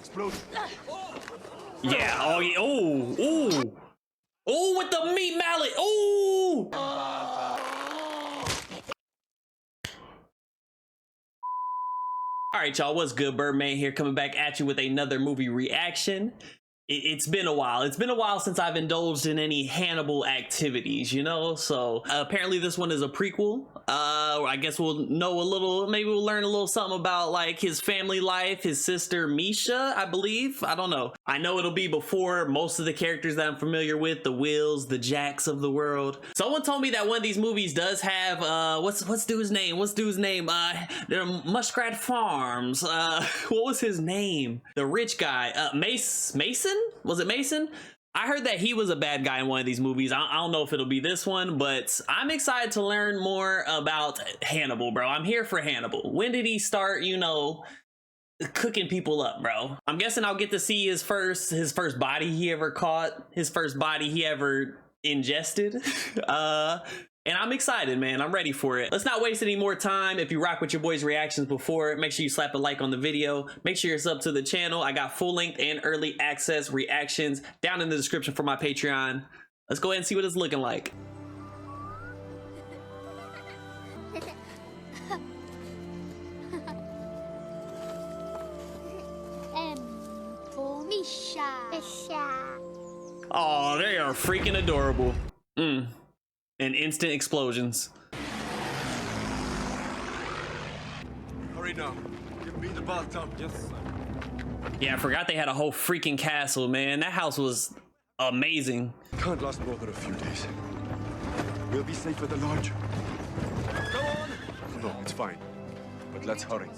explosion. Yeah. Oh, yeah. Oh, ooh. Oh, with the meat mallet. Oh. All right, y'all. What's good? Birdman here, coming back at you with another movie reaction. It's been a while. It's been a while since I've indulged in any Hannibal activities, you know? So apparently this one is a prequel. I guess we'll know a little, maybe we'll learn a little something about like his family life, his sister Misha, I believe. I don't know. I know it'll be before most of the characters that I'm familiar with, the Wills, the Jacks of the world. Someone told me that one of these movies does have, what's dude's name? They're Muskrat Farms. What was his name? The rich guy, Mason? Was it Mason? I heard that he was a bad guy in one of these movies. I don't know if it'll be this one, but I'm excited to learn more about Hannibal, bro. I'm here for Hannibal. When did he start, you know, cooking people up, bro? I'm guessing I'll get to see his first body he ever caught, his first body he ever ingested. And I'm excited, man. I'm ready for it. Let's not waste any more time. If you rock with your boys' reactions before, make sure you slap a like on the video. Make sure you're sub to the channel. I got full length and early access reactions down in the description for my Patreon. Let's go ahead and see what it's looking like. Oh, they are freaking adorable. And instant explosions. Hurry now. Give me the bathtub. Yes, sir. Yeah, I forgot they had a whole freaking castle, man. That house was amazing. Can't last more than a few days. We'll be safe with the lodge. Go on! No, it's fine. But let's hurry.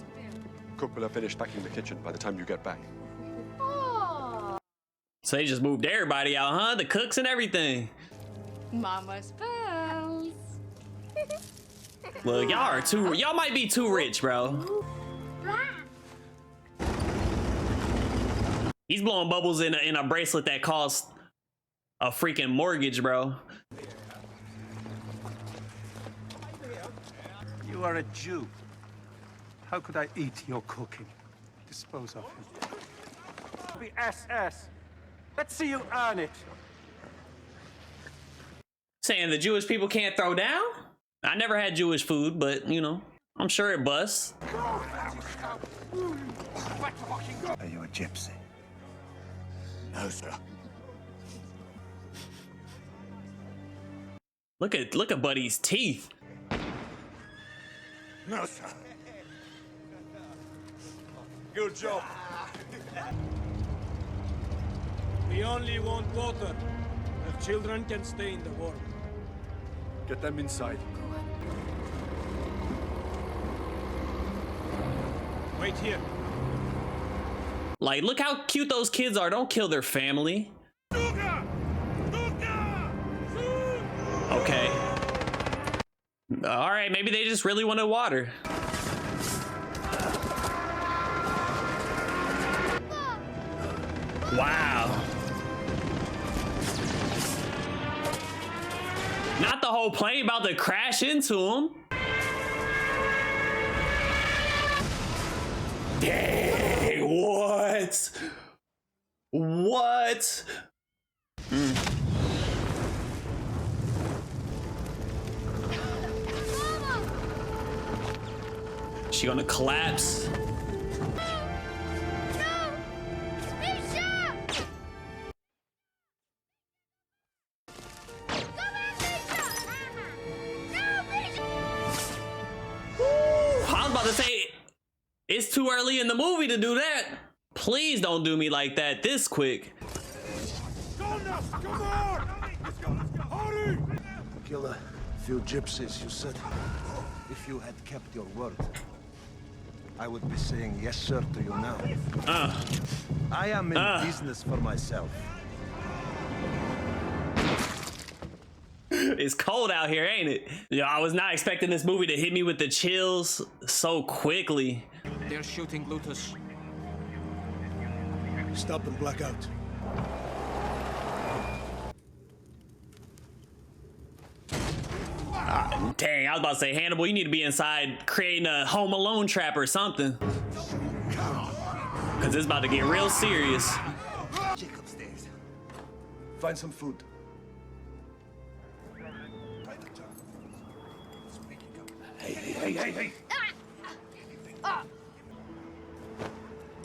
Cook will have finished packing the kitchen by the time you get back. So they just moved everybody out, huh? The cooks and everything. Mama's bells. Look, y'all might be too rich, bro. He's blowing bubbles in a bracelet that costs a freaking mortgage, bro. You are a Jew. How could I eat your cooking? Dispose of him. Be SS. Let's see you earn it. Saying the Jewish people can't throw down? I never had Jewish food, but you know, I'm sure it busts. Are you a gypsy? No, sir. Look at Buddy's teeth. No, sir. Good job. We only want water. The children can stay in the warm. Get them inside. Wait here. Like, look how cute those kids are. Don't kill their family. Okay. All right, maybe they just really wanted water. Wow. Not the whole plane about to crash into him. Dang, what? What? She gonna collapse? To say it's too early in the movie to do that. Please don't do me like that this quick. Come on! Let's go! Hurry! Kill a few gypsies, you said. If you had kept your word, I would be saying yes, sir, to you now. I am in business for myself. It's cold out here, ain't it? Yo, I was not expecting this movie to hit me with the chills so quickly. They're shooting Lutus. Stop and black out. Dang, I was about to say, Hannibal, you need to be inside creating a Home Alone trap or something. Cause Cause it's about to get real serious. Check upstairs. Find some food. Hey.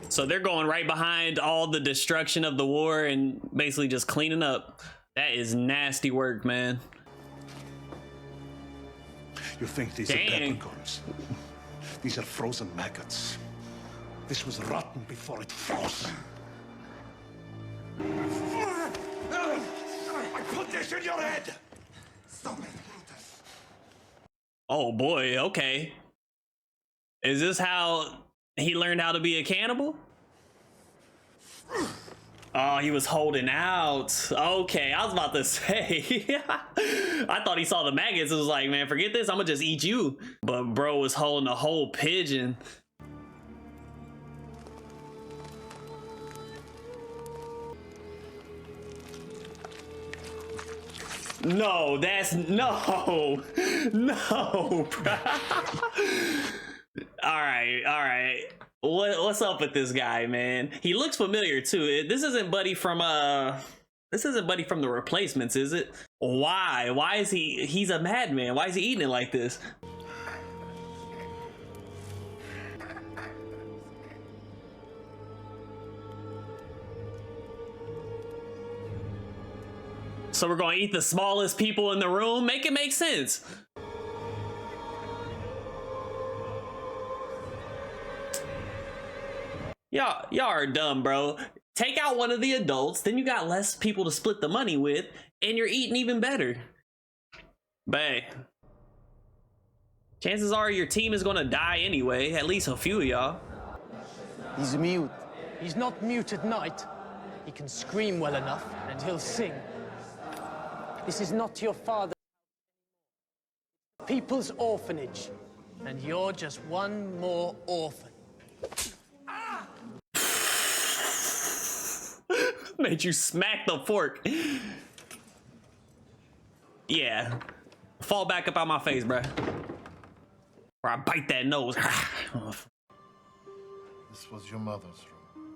So they're going right behind all the destruction of the war and basically just cleaning up. That is nasty work, man. You think these are peppercorns? These are frozen maggots. This was rotten before it froze. I put this in your head! Stop it, Brutus. Oh boy, okay. Is this how he learned how to be a cannibal? Oh, he was holding out. Okay, I was about to say. I thought he saw the maggots. It was like, man, forget this. I'm gonna just eat you. But bro was holding a whole pigeon. No, that's no, bro. All right. What's up with this guy, man? He looks familiar too. This isn't Buddy from The Replacements, is it? Why? Why is he's a madman? Why is he eating it like this? So we're gonna eat the smallest people in the room? Make it make sense. Y'all are dumb, bro. Take out one of the adults, then you got less people to split the money with, and you're eating even better. Bae. Chances are your team is gonna die anyway, at least a few of y'all. He's mute. He's not mute at night. He can scream well enough, and he'll sing. This is not your father. People's orphanage. And you're just one more orphan. Made you smack the fork. Yeah. Fall back up out my face, bruh. Or I bite that nose. This was your mother's room.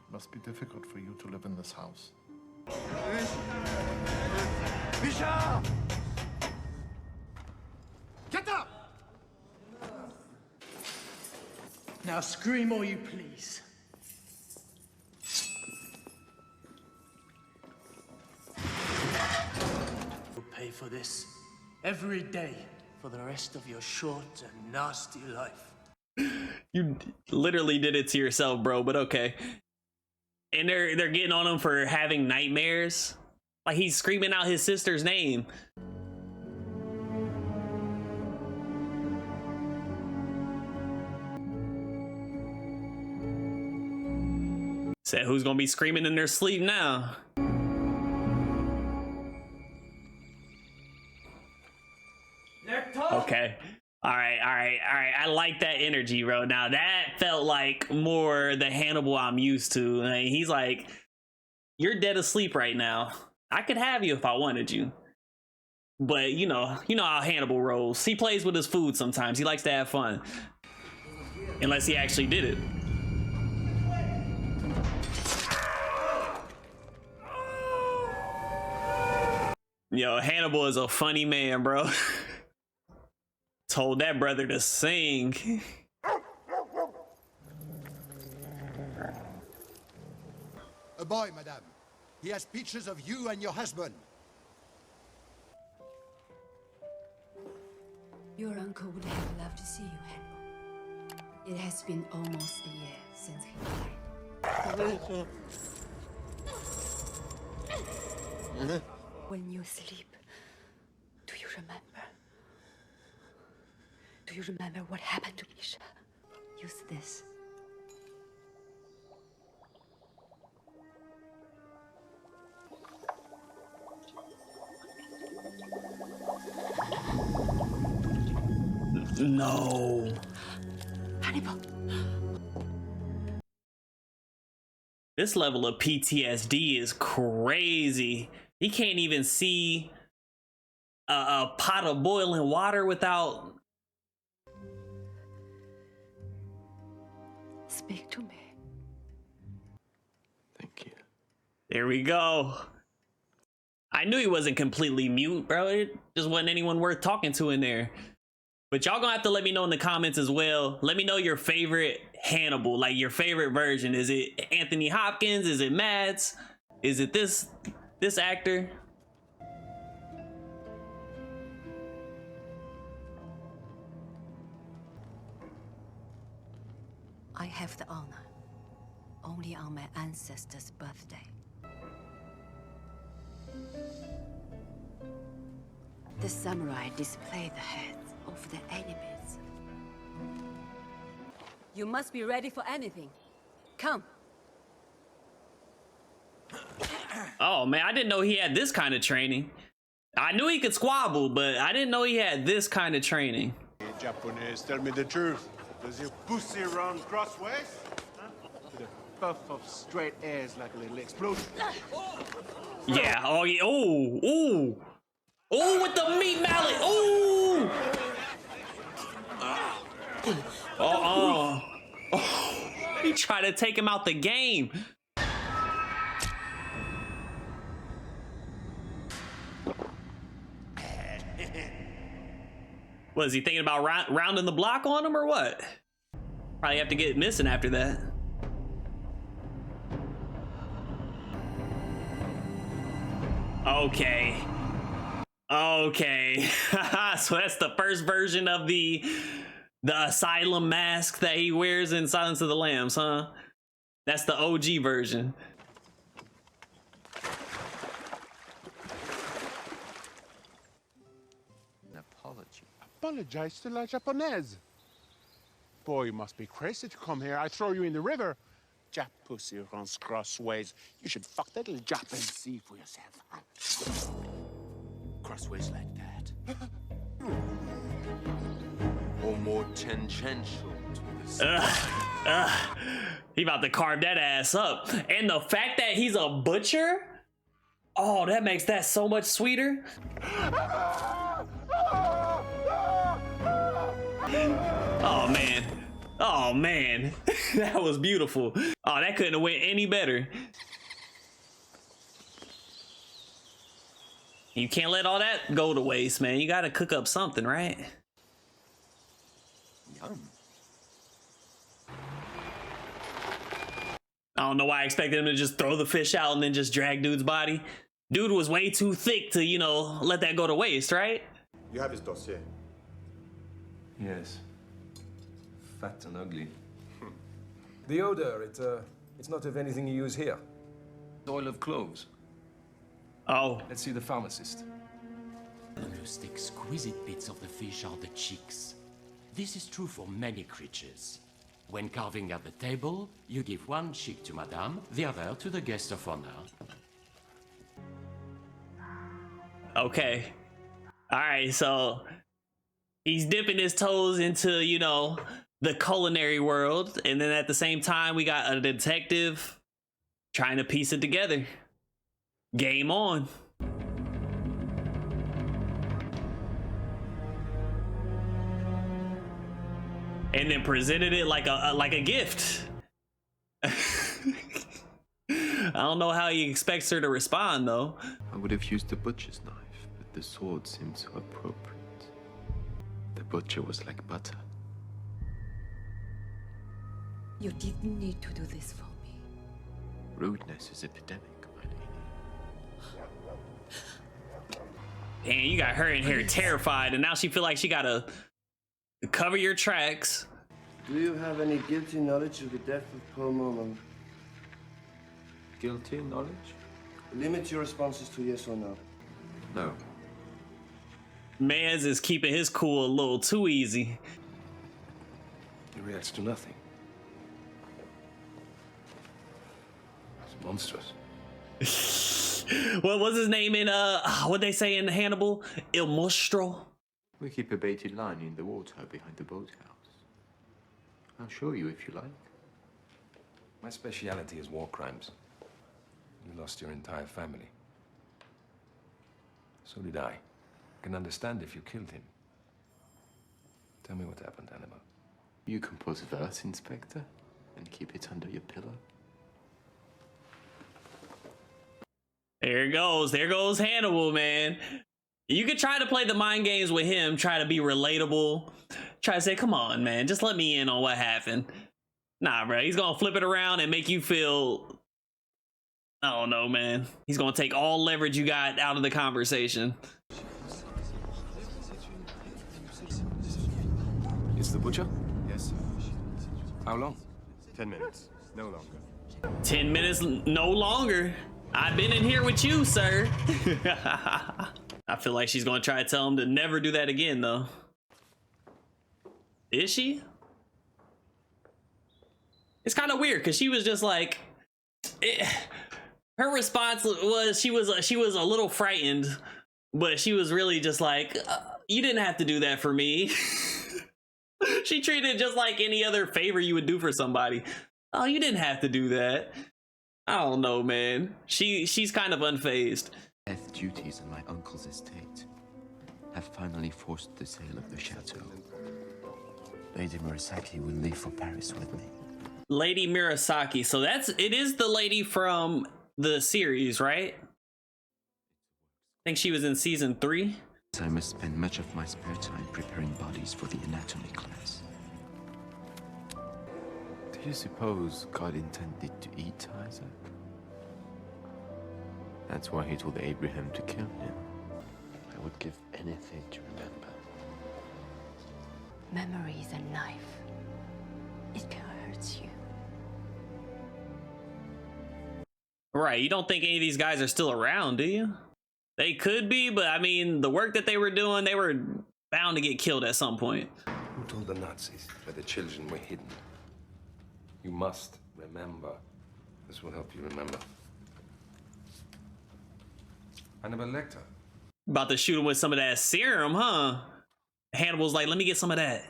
It must be difficult for you to live in this house. Misha! Get up! Now scream all you please. You'll pay for this every day for the rest of your short and nasty life. You literally did it to yourself, bro, but okay. And they're getting on him for having nightmares. Like he's screaming out his sister's name. Said who's gonna be screaming in their sleep now? Okay. All right. I like that energy, bro. Now that felt like more the Hannibal I'm used to. Like, he's like, you're dead asleep right now. I could have you if I wanted you. But you know how Hannibal rolls. He plays with his food sometimes. He likes to have fun. Unless he actually did it. Yo, Hannibal is a funny man, bro. Told that brother to sing. A boy, madame. He has pictures of you and your husband. Your uncle would have loved to see you, Hannibal. It has been almost a year since he died. When you sleep, do you remember? Do you remember what happened to Misha? Use this. No. Hannibal. This level of PTSD is crazy. He can't even see a pot of boiling water without... Speak to me. Here we go. I knew he wasn't completely mute, bro. It just wasn't anyone worth talking to in there. But y'all gonna have to let me know in the comments as well. Let me know your favorite Hannibal, like your favorite version. Is it Anthony Hopkins? Is it Mads? Is it this actor? I have the honor only on my ancestor's birthday. The samurai display the heads of their enemies. You must be ready for anything. Come. Oh man, I didn't know he had this kind of training. I knew he could squabble, but I didn't know he had this kind of training. Hey, Japanese, tell me the truth. Does your pussy run crossways? Huh? With a puff of straight airs like a little explosion. Yeah, oh yeah, ooh, ooh. Ooh, with the meat mallet, ooh! Oh, he tried to take him out the game. What, is he thinking about rounding the block on him or what? Probably have to get missing after that. Okay. Okay. So that's the first version of the asylum mask that he wears in Silence of the Lambs, huh? That's the OG version. Apologize to La Japonaise. Boy, you must be crazy to come here. I throw you in the river. Jap pussy runs crossways. You should fuck that little Jap and see for yourself. Crossways like that. Or more tangential to the He about to carve that ass up. And the fact that he's a butcher, oh, that makes that so much sweeter. Oh man, oh man, that was beautiful. Oh, that couldn't have went any better. You can't let all that go to waste, man. You gotta cook up something, right? Yum. I don't know why I expected him to just throw the fish out and then just drag dude's body. Dude was way too thick to, you know, let that go to waste, right? You have his dossier. Yes. Fat and ugly. The odor, it's not of anything you use here. Oil of cloves. Oh. Let's see the pharmacist. The most exquisite bits of the fish are the cheeks. This is true for many creatures. When carving at the table, you give one cheek to Madame, the other to the guest of honor. Okay. All right, so he's dipping his toes into, you know, the culinary world, and then at the same time we got a detective trying to piece it together. Game on. And then presented it like a gift. I don't know how he expects her to respond though. I would have used the butcher's knife, but the sword seemed so appropriate. The butcher was like butter. You didn't need to do this for me. Rudeness is epidemic, my lady. And you got her in here terrified, and now she feel like she gotta cover your tracks. Do you have any guilty knowledge of the death of Paul Mormon? Guilty knowledge? Limit your responses to yes or no. No. Maz is keeping his cool a little too easy. He reacts to nothing. It's monstrous. What was his name in what they say in Hannibal? Il Mostro. We keep a baited line in the water behind the boathouse. I'll show you if you like. My speciality is war crimes. You lost your entire family. So did I. I can understand if you killed him. Tell me what happened, Hannibal. You compose verse, Inspector, and keep it under your pillow. There goes Hannibal, man. You could try to play the mind games with him, try to be relatable, try to say, come on, man, just let me in on what happened. Nah, bro, he's gonna flip it around and make you feel, I don't know, man. He's gonna take all leverage you got out of the conversation. It's the butcher? Yes, sir. How long? 10 minutes. No longer. 10 minutes, no longer. I've been in here with you, sir. I feel like she's gonna try to tell him to never do that again, though. Is she? It's kind of weird because she was just like, her response was she was a little frightened, but she was really just like, you didn't have to do that for me. She treated it just like any other favor you would do for somebody. Oh, you didn't have to do that. I don't know, man. She's kind of unfazed. Death duties on my uncle's estate have finally forced the sale of the chateau. Lady Murasaki will leave for Paris with me. Lady Murasaki. So it is the lady from the series, right? I think she was in season 3. I must spend much of my spare time preparing bodies for the anatomy class. Do you suppose God intended to eat Isaac? That's why he told Abraham to kill him. I would give anything to remember. Memory is a knife. It hurts you. Right, you don't think any of these guys are still around, do you? They could be, but I mean, the work that they were doing, they were bound to get killed at some point. Who told the Nazis where the children were hidden? You must remember. This will help you remember. Hannibal Lecter. About to shoot him with some of that serum, huh? Hannibal's like, let me get some of that.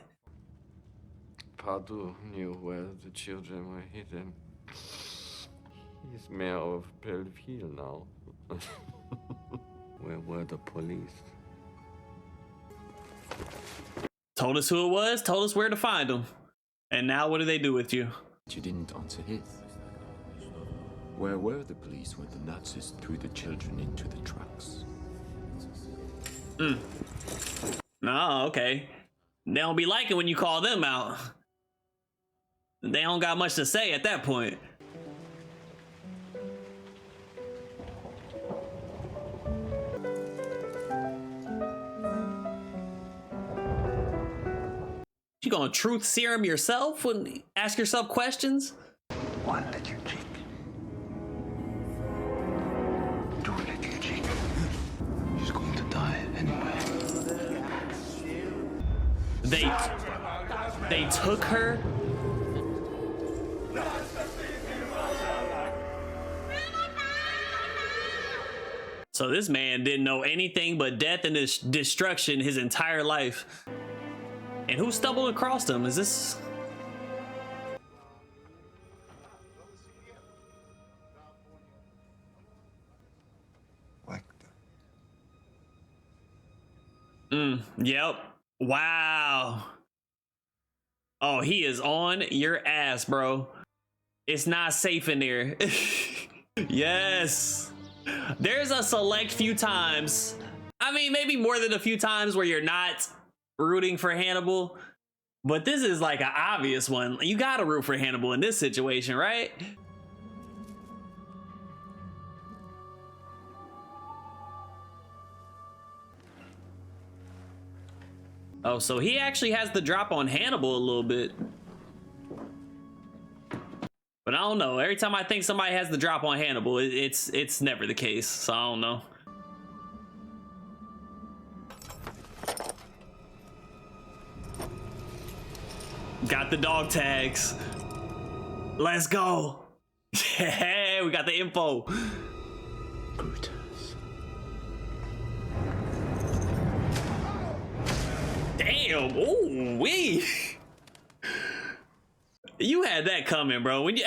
Pardo knew where the children were hidden. He's mayor of Belleville now. Where were the police? Told us who it was, told us where to find them. And now what do they do with you? You didn't answer his. Where were the police when the Nazis threw the children into the trucks? No, okay. They don't be liking when you call them out. They don't got much to say at that point. You gonna truth serum yourself when ask yourself questions? One little cheek. Two little cheek. She's going to die anyway. They took her. So this man didn't know anything but death and destruction his entire life. And who stumbled across him? Is this? Yep. Wow. Oh, he is on your ass, bro. It's not safe in there. Yes. There's a select few times. I mean, maybe more than a few times where you're not rooting for Hannibal, but this is like an obvious one. You gotta root for Hannibal in this situation, right? Oh, so he actually has the drop on Hannibal a little bit. But I don't know. Every time I think somebody has the drop on Hannibal, it's never the case. So I don't know. Got the dog tags. Let's go. Yeah, we got the info. Brutus. Damn. Ooh, wee. You had that coming, bro. When you,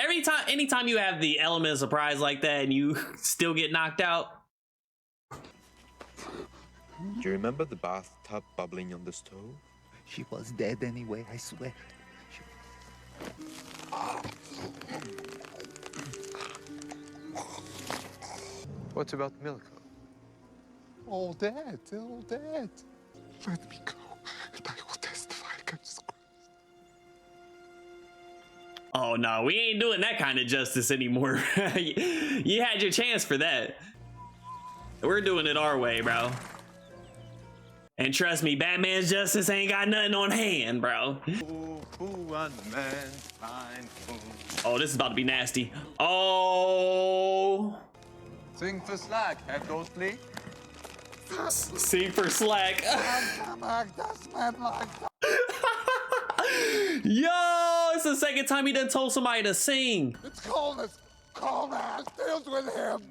anytime you have the element of surprise like that and you still get knocked out. Do you remember the bathtub bubbling on the stove? She was dead anyway, I swear. What about Milko? All dead, all dead. Let me go, and I will testify against Christ. Oh no, we ain't doing that kind of justice anymore. You had your chance for that. We're doing it our way, bro. And trust me, Batman's justice ain't got nothing on hand, bro. Oh, this is about to be nasty. Oh. Sing for slack, Herr Ghostly. Sing for slack. Yo, it's the second time he done told somebody to sing. It's coldness. Coldness deals with him.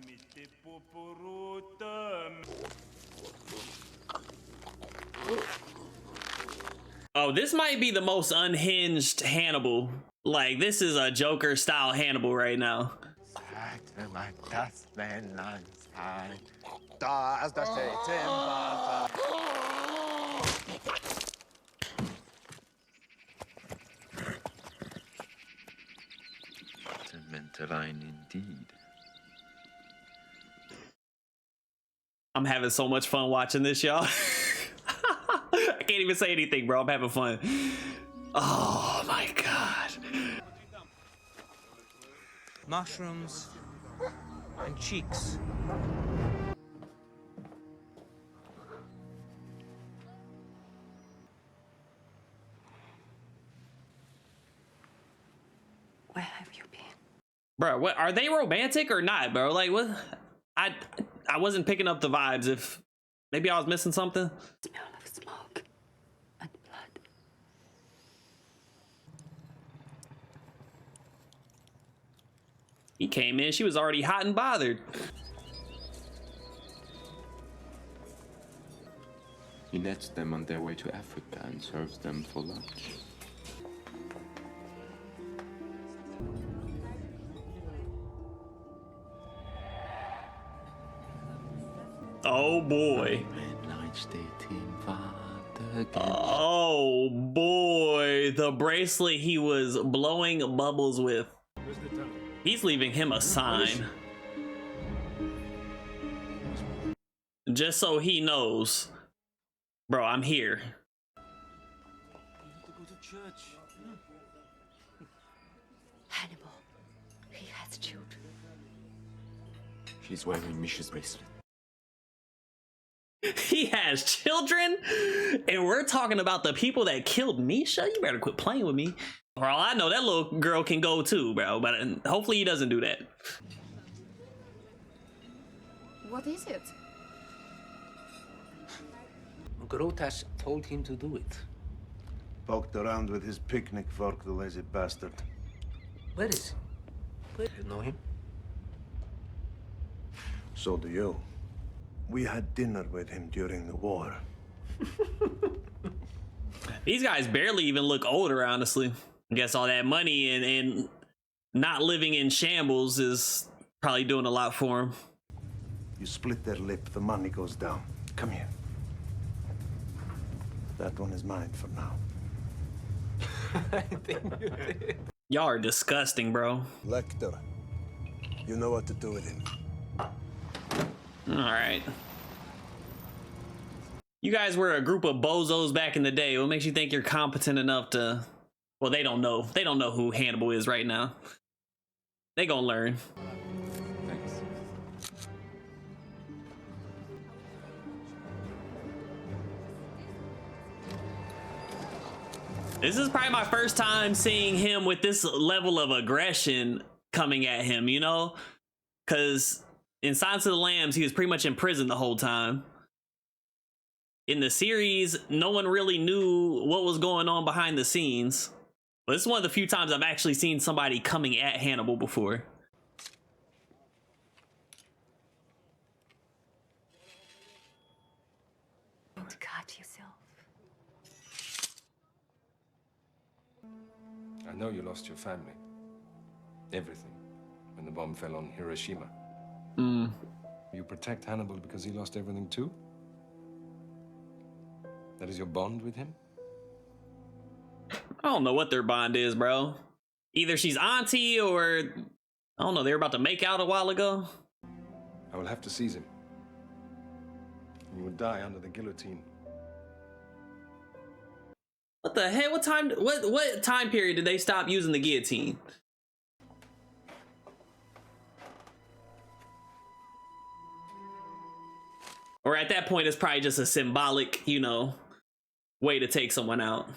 Oh, this might be the most unhinged Hannibal. Like, this is a Joker style Hannibal right now. Line indeed. I'm having so much fun watching this, y'all. I can't even say anything, bro. I'm having fun. Oh my god. Mushrooms and cheeks. Where have you been? Bro, what are they romantic or not, bro? Like, what? I wasn't picking up the vibes. If maybe I was missing something. Smell of smoke and blood. He came in, she was already hot and bothered. He nets them on their way to Africa and serves them for lunch. Oh boy. Oh boy. The bracelet he was blowing bubbles with. He's leaving him a sign. Just so he knows. Bro, I'm here. To go to church. Hannibal, he has children. She's wearing Misha's bracelet. He has children, and we're talking about the people that killed Misha. You better quit playing with me. For all I know, that little girl can go too, bro. But hopefully he doesn't do that. What is it? Grotash told him to do it. Poked around with his picnic fork, the lazy bastard. Where is he? You know him? So do you. We had dinner with him during the war. These guys barely even look older, honestly. I guess all that money and not living in shambles is probably doing a lot for him. You split their lip, the money goes down. Come here. That one is mine for now. I think you did. Y'all are disgusting, bro. Lecter, you know what to do with him. All right. You guys were a group of bozos back in the day. What makes you think you're competent enough to... Well, they don't know. They don't know who Hannibal is right now. They gonna learn. Thanks. This is probably my first time seeing him with this level of aggression coming at him, you know? Because in Silence of the Lambs, he was pretty much in prison the whole time. In the series, no one really knew what was going on behind the scenes. But this is one of the few times I've actually seen somebody coming at Hannibal before. Don't cut yourself. I know you lost your family. Everything. When the bomb fell on Hiroshima. You protect Hannibal because he lost everything too? That is your bond with him? I don't know what their bond is, bro. Either she's auntie or... I don't know, they were about to make out a while ago. I will have to seize him. He will die under the guillotine. What the hell? What time period did they stop using the guillotine? Or at that point, it's probably just a symbolic, you know, way to take someone out.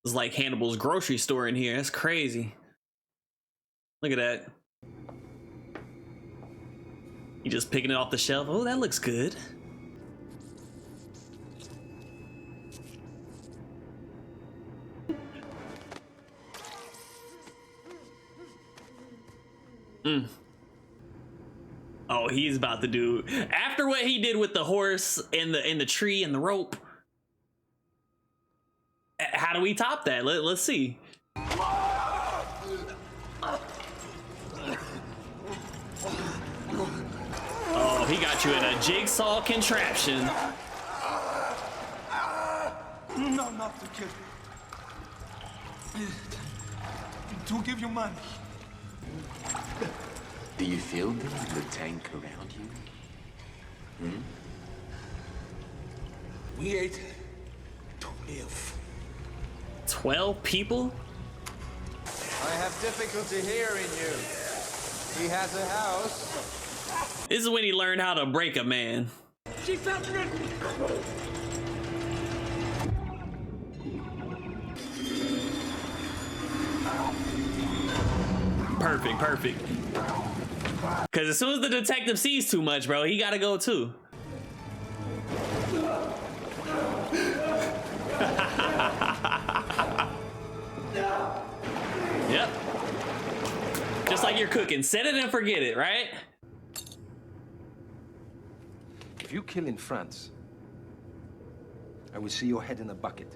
It's like Hannibal's grocery store in here. That's crazy. Look at that. You just picking it off the shelf. Oh, that looks good. Oh, he's about to do after what he did with the horse and the tree and the rope. How do we top that? Let's see. Oh, he got you in a jigsaw contraption. No, not to kill you. To give you money. Do you feel the tank around you? We ate to live. 12 people? I have difficulty hearing you. He has a house. This is when he learned how to break a man. She felt written. Perfect, perfect. Because as soon as the detective sees too much, bro, he gotta go too. Yep. Just like you're cooking, set it and forget it, right? If you kill in France, I will see your head in a bucket.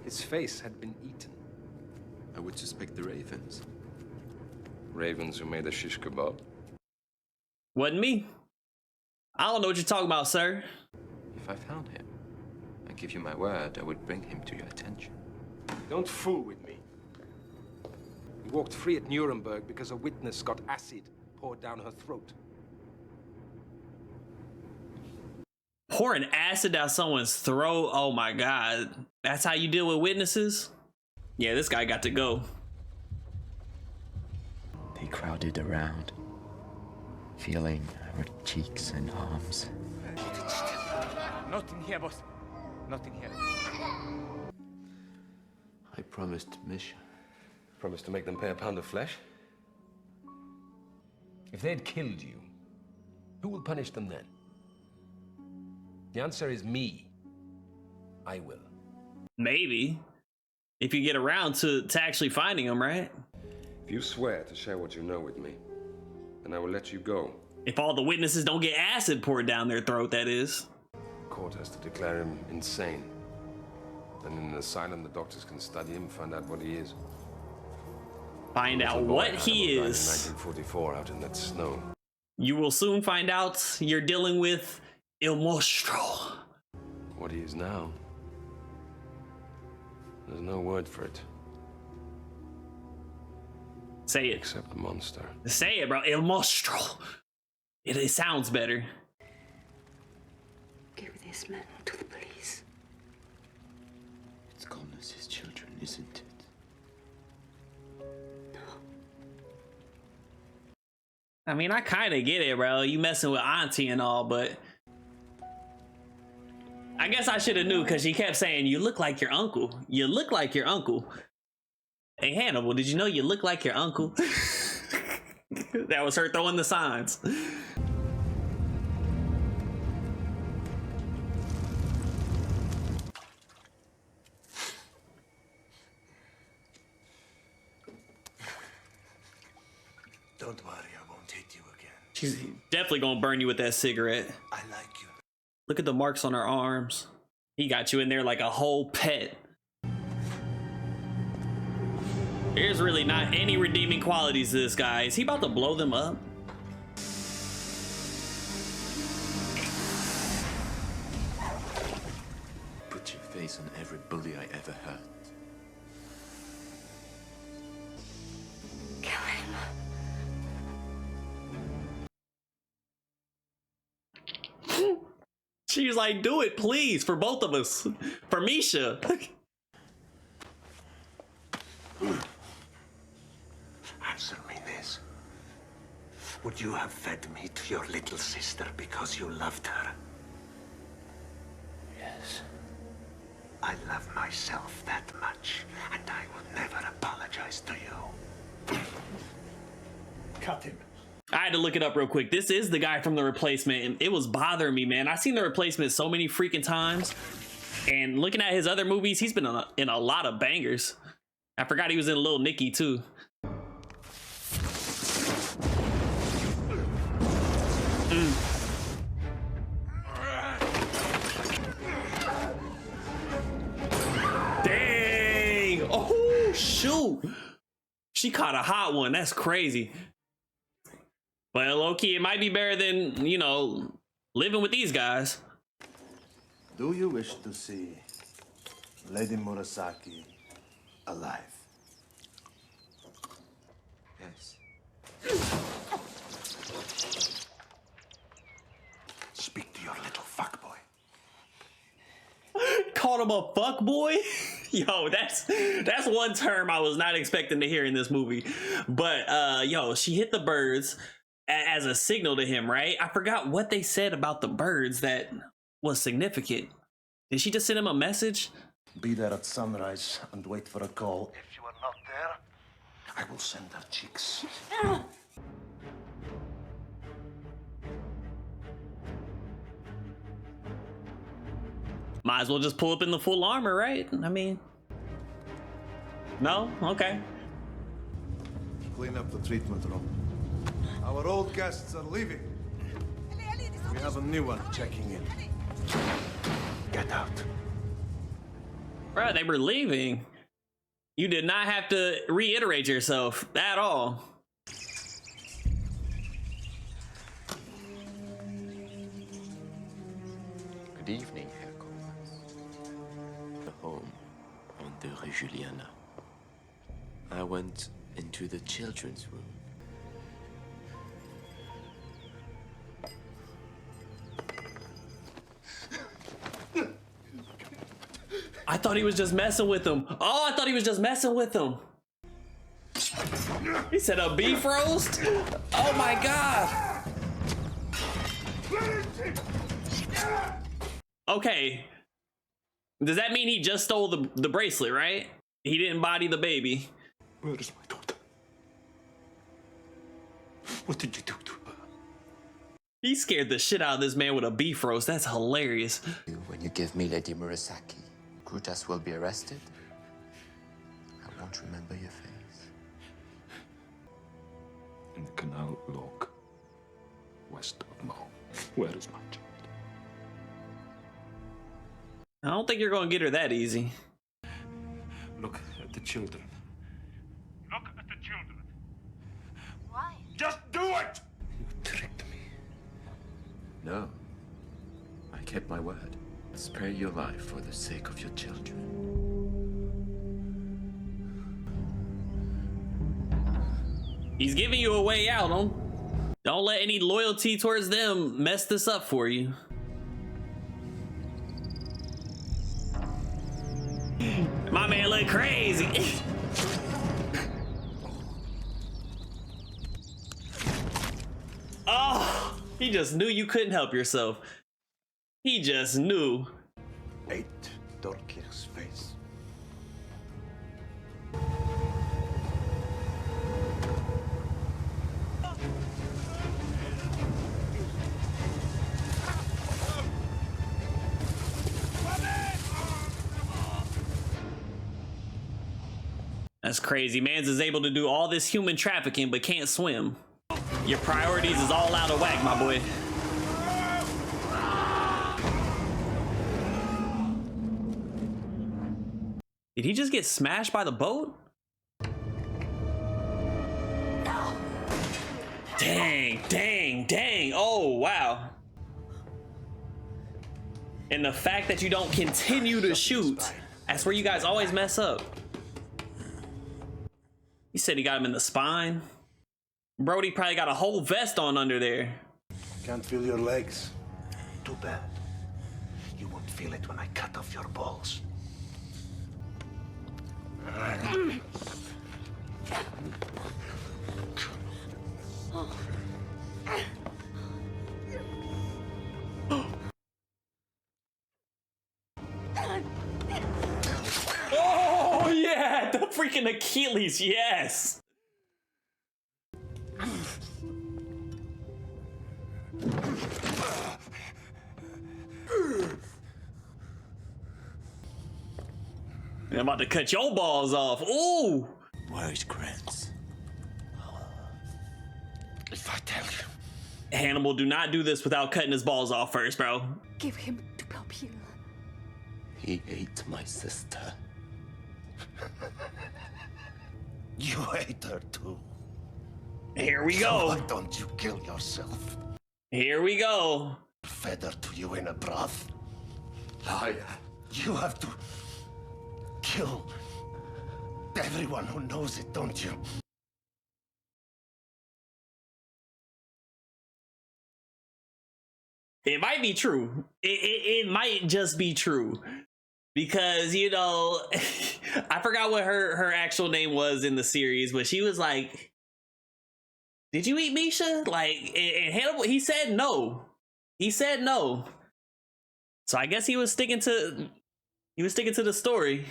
His face had been eaten. I would suspect the ravens. Ravens who made a shish kebab. Wasn't me. I don't know what you're talking about, sir. If I found him, I give you my word, I would bring him to your attention. Don't fool with me. He walked free at Nuremberg because a witness got acid poured down her throat. Pouring acid down someone's throat? Oh my God. That's how you deal with witnesses? Yeah, this guy got to go. They crowded around, feeling our cheeks and arms. Nothing here, boss. Nothing here. I promised Misha. Promised to make them pay a pound of flesh? If they'd killed you, who will punish them then? The answer is me. I will. Maybe. If you get around to actually finding him, right? If you swear to share what you know with me, then I will let you go. If all the witnesses don't get acid poured down their throat, that is. The court has to declare him insane. Then in an asylum, the doctors can study him and find out what he is. Find out what he is. In 1944, out in that snow. You will soon find out you're dealing with Il Mostro. What he is now, there's no word for it. Say it. Except monster. Say it, bro. Il Mostro. It sounds better. Give this man to the police. It's Colness, his children, isn't it? I mean, I kind of get it, bro. You messing with Auntie and all, but I guess I should have knew because she kept saying, you look like your uncle. You look like your uncle. Hey, Hannibal, did you know you look like your uncle? That was her throwing the signs. Don't worry, I won't hit you again. She's definitely gonna burn you with that cigarette. I like you. Look at the marks on her arms. He got you in there like a whole pet. There's really not any redeeming qualities to this guy. Is he about to blow them up? Put your face on every bully I ever hurt. Kill him. She's like, do it, please, for both of us. For Misha. Answer me this. Would you have fed me to your little sister because you loved her? Yes. I love myself that much, and I would never apologize to you. Cut him. I had to look it up real quick. This is the guy from The Replacement, and it was bothering me, man. I've seen The Replacement so many freaking times, and looking at his other movies, he's been in a lot of bangers. I forgot he was in Little Nicky, too. Dang! Oh, shoot! She caught a hot one. That's crazy. But low-key, it might be better than, you know, living with these guys. Do you wish to see Lady Murasaki alive? Yes. Speak to your little fuckboy. Called him a fuckboy? Yo, that's one term I was not expecting to hear in this movie. But, yo, she hit the birds as a signal to him, right? I forgot what they said about the birds that was significant. Did she just send him a message? Be there at sunrise and wait for a call. If you are not there, I will send her chicks. Might as well just pull up in the full armor, right? I mean, no? Okay. Clean up the treatment room. Our old guests are leaving. We have a new one checking in. Get out. Bro, they were leaving. You did not have to reiterate yourself at all. Good evening, Herr Coleman. The home on the Rue Juliana. I went into the children's room. I thought he was just messing with him. Oh, I thought he was just messing with him. He said a beef roast? Oh my God. Okay. Does that mean he just stole the bracelet, right? He didn't body the baby. Where is my daughter? What did you do to her? He scared the shit out of this man with a beef roast. That's hilarious. When you give me Lady Murasaki, Brutus will be arrested. I won't remember your face. In the canal log, west of Mo. Where is my child? I don't think you're gonna get her that easy. Look at the children. Look at the children. Why? Just do it! You tricked me. No. I kept my word. Spare your life for the sake of your children. He's giving you a way out, don't let any loyalty towards them mess this up for you. My man look crazy. Oh, he just knew you couldn't help yourself. He just knew. Ate Dorkir's face. That's crazy. Mans is able to do all this human trafficking but can't swim. Your priorities is all out of whack, my boy. Did he just get smashed by the boat? Dang. Oh, wow. And the fact that you don't continue to shoot, that's where you guys always mess up. He said he got him in the spine. Brody probably got a whole vest on under there. Can't feel your legs. Too bad. You won't feel it when I cut off your balls. Oh yeah, the freaking Achilles, yes. I'm about to cut your balls off. Ooh. Where is Kranz? If I tell you. Hannibal, do not do this without cutting his balls off first, bro. Give him to Culmination. He ate my sister. You hate her too. Here we So go. why don't you kill yourself? Here we go. Fed her to you in a broth? Liar. You have to kill everyone who knows it, don't you? It might be true. It might just be true. Because, you know, I forgot what her actual name was in the series, but she was like, did you eat Misha? Like, and Hannibal, he said no. He said no. So I guess he was sticking to the story.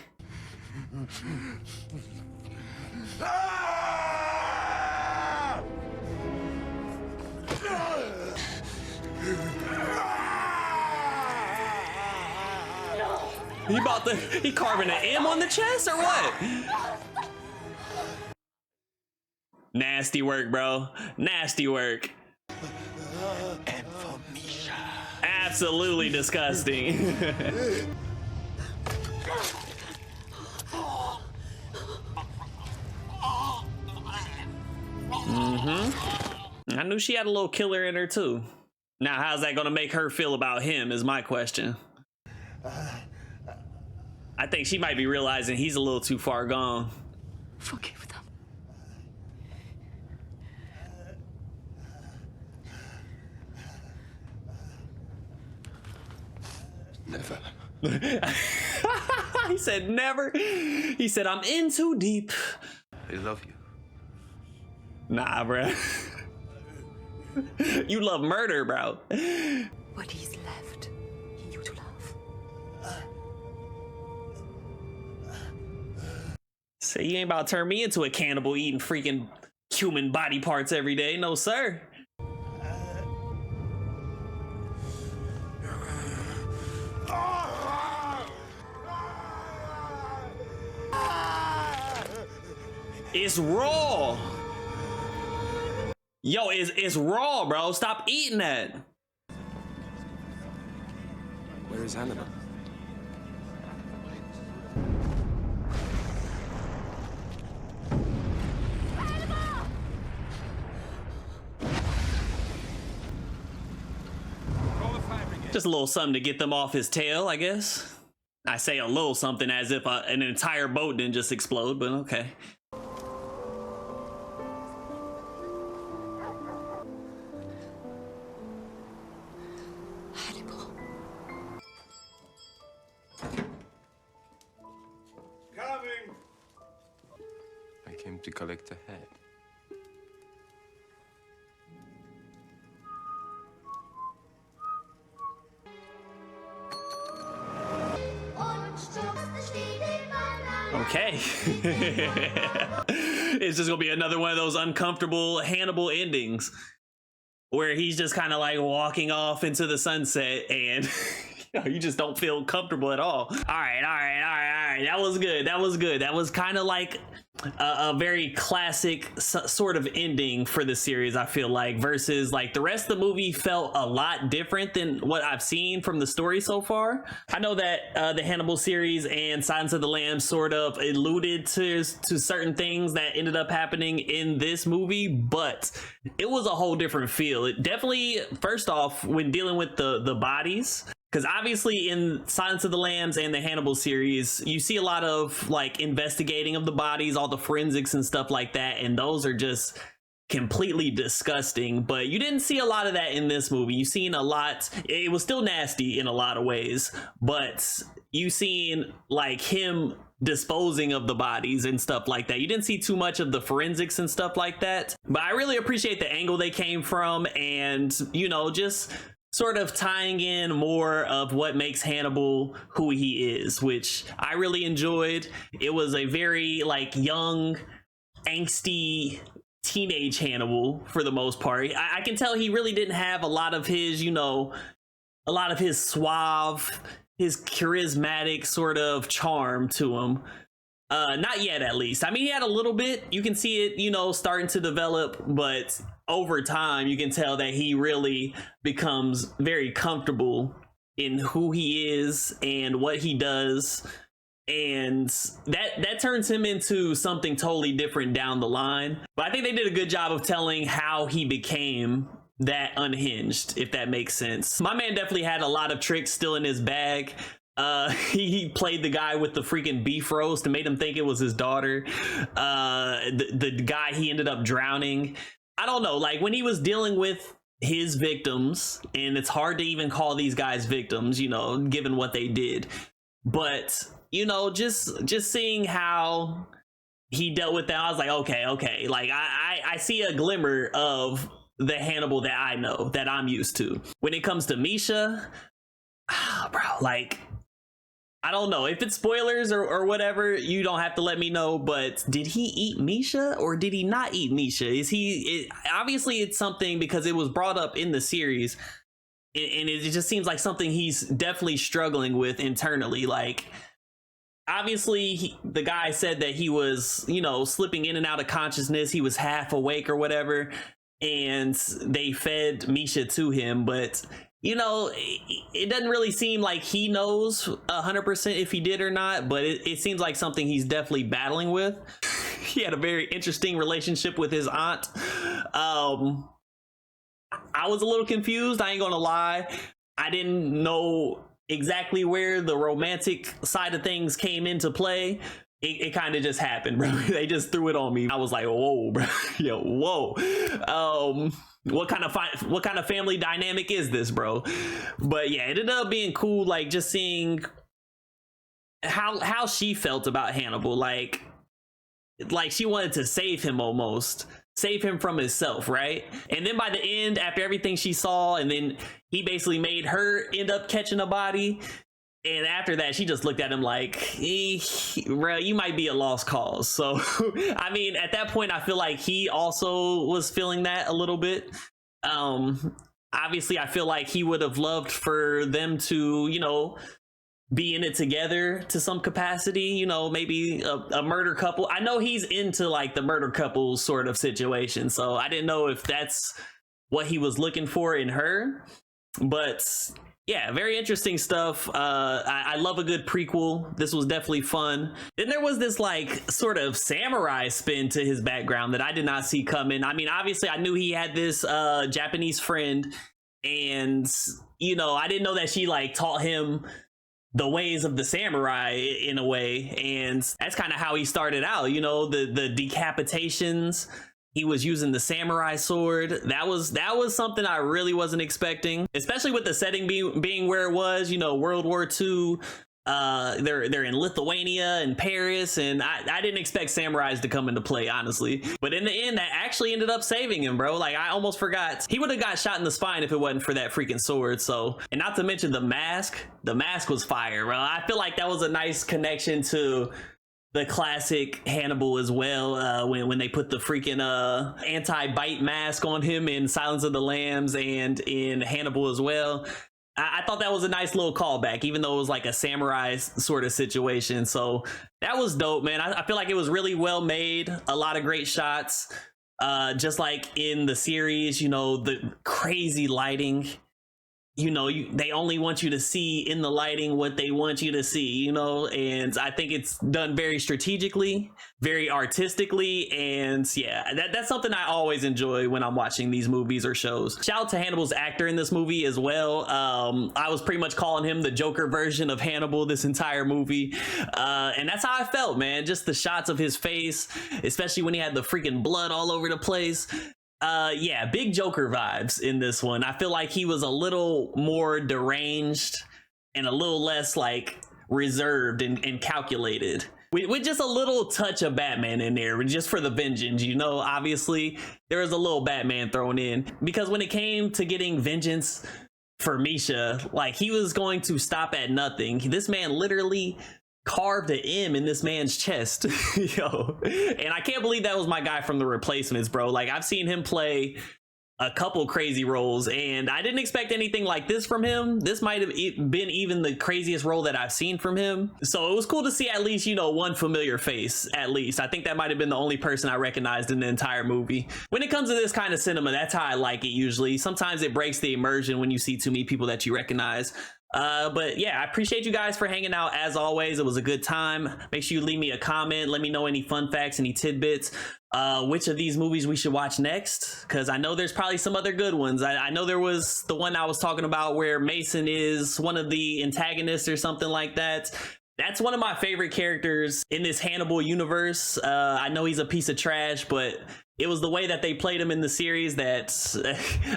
He carving an M on the chest or what? Nasty work, bro. Nasty work. And for Misha. Absolutely disgusting. I knew she had a little killer in her too. Now, how's that gonna make her feel about him is my question. I think she might be realizing he's a little too far gone. Forgive them. Never. He said never. He said, I'm in too deep. I love you. Nah, bro. You love murder, bro. What is left in you to love? Say you ain't about to turn me into a cannibal eating freaking human body parts every day. No, sir. It's raw. Yo, it's raw, bro. Stop eating that. Where is Hannibal? Just a little something to get them off his tail, I guess. I say a little something as if an entire boat didn't just explode, but okay. Hannibal. Coming. I came to collect a head. Okay. It's just gonna be another one of those uncomfortable Hannibal endings where he's just kind of like walking off into the sunset and you just don't feel comfortable at all. All right. That was good. That was kind of like a very classic sort of ending for the series, I feel like, versus like the rest of the movie felt a lot different than what I've seen from the story so far. I know that the Hannibal series and Silence of the Lambs sort of alluded to certain things that ended up happening in this movie, but it was a whole different feel. It definitely, first off, when dealing with the bodies, because obviously in Silence of the Lambs and the Hannibal series, you see a lot of like investigating of the bodies, all the forensics and stuff like that, and those are just completely disgusting. But you didn't see a lot of that in this movie. You seen a lot. It was still nasty in a lot of ways, but you seen like him disposing of the bodies and stuff like that. You didn't see too much of the forensics and stuff like that, but I really appreciate the angle they came from, and you know, just sort of tying in more of what makes Hannibal who he is, which I really enjoyed. It was a very like young, angsty teenage Hannibal for the most part. I can tell he really didn't have a lot of his, you know, a lot of his suave, his charismatic sort of charm to him. Not yet, at least. I mean, he had a little bit. You can see it, you know, starting to develop, but over time, you can tell that he really becomes very comfortable in who he is and what he does. And that turns him into something totally different down the line. But I think they did a good job of telling how he became that unhinged, if that makes sense. My man definitely had a lot of tricks still in his bag. He played the guy with the freaking beef roast and made him think it was his daughter. The guy he ended up drowning. I don't know, like when he was dealing with his victims, and it's hard to even call these guys victims, you know, given what they did. But, you know, just seeing how he dealt with that, I was like, okay. Like I see a glimmer of the Hannibal that I know, that I'm used to. When it comes to Misha, bro, like, I don't know if it's spoilers or whatever, you don't have to let me know, but did he eat Misha or did he not eat Misha? Obviously it's something, because it was brought up in the series, and it just seems like something he's definitely struggling with internally. Like, obviously the guy said that he was, you know, slipping in and out of consciousness. He was half awake or whatever, and they fed Misha to him, but you know, it doesn't really seem like he knows 100% if he did or not, but it seems like something he's definitely battling with. He had a very interesting relationship with his aunt. I was a little confused, I ain't gonna lie. I didn't know exactly where the romantic side of things came into play. It kind of just happened, bro. They just threw it on me. I was like, whoa, bro. Yo, whoa. What kind of family dynamic is this, bro? But yeah, it ended up being cool, like just seeing how she felt about Hannibal. Like she wanted to save him, almost save him from himself, right? And then by the end, after everything she saw, and then he basically made her end up catching a body. And after that, she just looked at him like, bro, you might be a lost cause. So, I mean, at that point, I feel like he also was feeling that a little bit. Obviously, I feel like he would have loved for them to, you know, be in it together to some capacity, you know, maybe a murder couple. I know he's into like the murder couple sort of situation. So I didn't know if that's what he was looking for in her, but yeah, very interesting stuff. I love a good prequel. This was definitely fun. Then there was this like sort of samurai spin to his background that I did not see coming. I mean, obviously I knew he had this Japanese friend, and you know, I didn't know that she like taught him the ways of the samurai in a way, and that's kind of how he started out, you know, the decapitations. He was using the samurai sword. That was something I really wasn't expecting, especially with the setting being where it was, you know, World War II. They're in Lithuania and Paris, and I didn't expect samurais to come into play, honestly. But in the end, that actually ended up saving him, bro. Like, I almost forgot. He would have got shot in the spine if it wasn't for that freaking sword. So, and not to mention the mask. The mask was fire, bro. I feel like that was a nice connection to the classic Hannibal as well, when they put the freaking anti-bite mask on him in Silence of the Lambs and in Hannibal as well. I thought that was a nice little callback, even though it was like a samurai sort of situation. So that was dope, man. I feel like it was really well made. A lot of great shots. Just like in the series, you know, the crazy lighting. You know, they only want you to see in the lighting what they want you to see, you know, and I think it's done very strategically, very artistically, and yeah, that's something I always enjoy when I'm watching these movies or shows. Shout out to Hannibal's actor in this movie as well. I was pretty much calling him the Joker version of Hannibal this entire movie, and that's how I felt, man. Just the shots of his face, especially when he had the freaking blood all over the place. Yeah, big Joker vibes in this one. I feel like he was a little more deranged and a little less like reserved and calculated, with just a little touch of Batman in there, just for the vengeance, you know. Obviously there was a little Batman thrown in, because when it came to getting vengeance for Misha, like, he was going to stop at nothing. This man literally carved an M in this man's chest. Yo, and I can't believe that was my guy from The Replacements, bro. Like, I've seen him play a couple crazy roles and I didn't expect anything like this from him. This might have been even the craziest role that I've seen from him. So it was cool to see at least, you know, one familiar face. At least I think that might have been the only person I recognized in the entire movie. When it comes to this kind of cinema, that's how I like it usually. Sometimes it breaks the immersion when you see too many people that you recognize. But yeah, I appreciate you guys for hanging out as always. It was a good time. Make sure you leave me a comment, let me know any fun facts, any tidbits, which of these movies we should watch next, because I know there's probably some other good ones. I know there was the one I was talking about where Mason is one of the antagonists or something like that. That's one of my favorite characters in this Hannibal universe. I know he's a piece of trash, but it was the way that they played him in the series that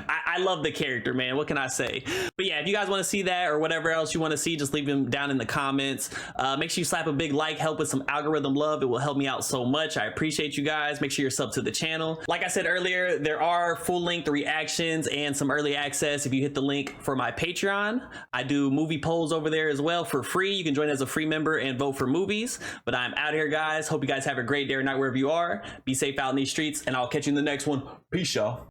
I love the character, man. What can I say? But yeah, if you guys want to see that or whatever else you want to see, just leave them down in the comments. Make sure you slap a big like, help with some algorithm love. It will help me out so much. I appreciate you guys. Make sure you're sub to the channel. Like I said earlier, there are full-length reactions and some early access if you hit the link for my Patreon. I do movie polls over there as well for free. You can join as a free member and vote for movies. But I'm out here, guys. Hope you guys have a great day or night wherever you are. Be safe out in these streets, and I'll catch you in the next one. Peace, y'all.